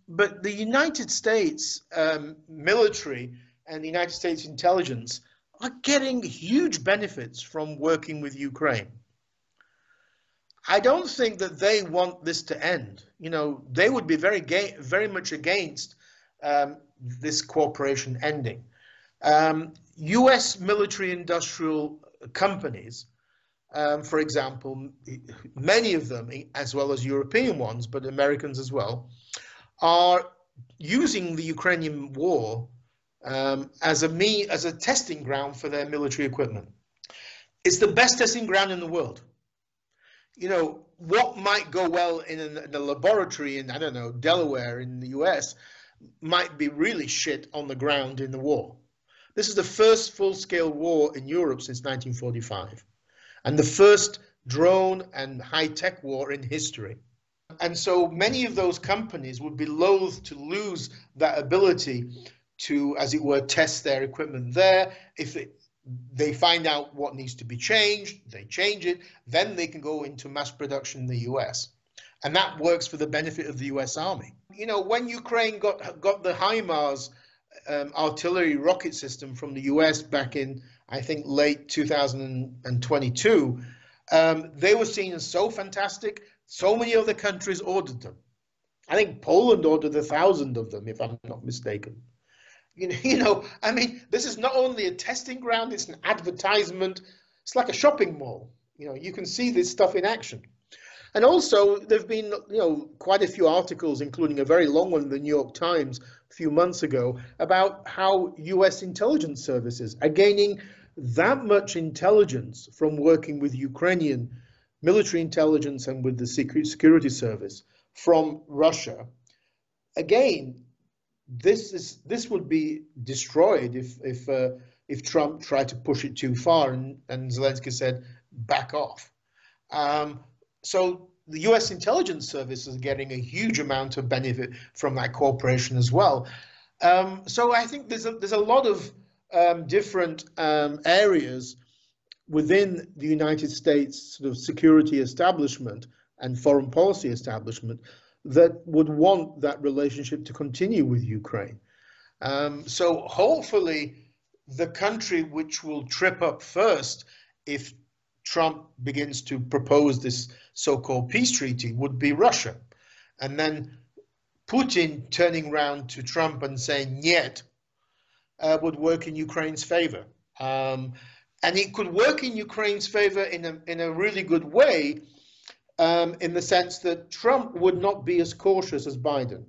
But the United States military and the United States intelligence are getting huge benefits from working with Ukraine. I don't think that they want this to end. You know, they would be very much against this cooperation ending. US military industrial companies, for example, many of them, as well as European ones, but Americans as well, are using the Ukrainian war as a testing ground for their military equipment. It's the best testing ground in the world. You know, what might go well in a laboratory in, I don't know, Delaware in the US might be really shit on the ground in the war. This is the first full-scale war in Europe since 1945, and the first drone and high-tech war in history. And so many of those companies would be loath to lose that ability to, as it were, test their equipment there. If they find out what needs to be changed, they change it, then they can go into mass production in the US. And that works for the benefit of the US Army. You know, when Ukraine got the HIMARS artillery rocket system from the US back in, I think, late 2022, they were seen as so fantastic. So many other countries ordered them. I think Poland ordered 1,000 of them, if I'm not mistaken. You know, I mean, this is not only a testing ground, it's an advertisement. It's like a shopping mall. You know, you can see this stuff in action. And also, there have been, you know, quite a few articles, including a very long one in the New York Times a few months ago, about how US intelligence services are gaining that much intelligence from working with Ukrainian military intelligence and with the security service from Russia. Again, this would be destroyed if Trump tried to push it too far, and Zelensky said back off. So the U.S. intelligence service is getting a huge amount of benefit from that cooperation as well. So I think there's a lot of different areas within the United States sort of security establishment and foreign policy establishment that would want that relationship to continue with Ukraine. So hopefully the country which will trip up first if Trump begins to propose this so-called peace treaty would be Russia. And then Putin turning around to Trump and saying "niet" would work in Ukraine's favor. And it could work in Ukraine's favor in a really good way, in the sense that Trump would not be as cautious as Biden.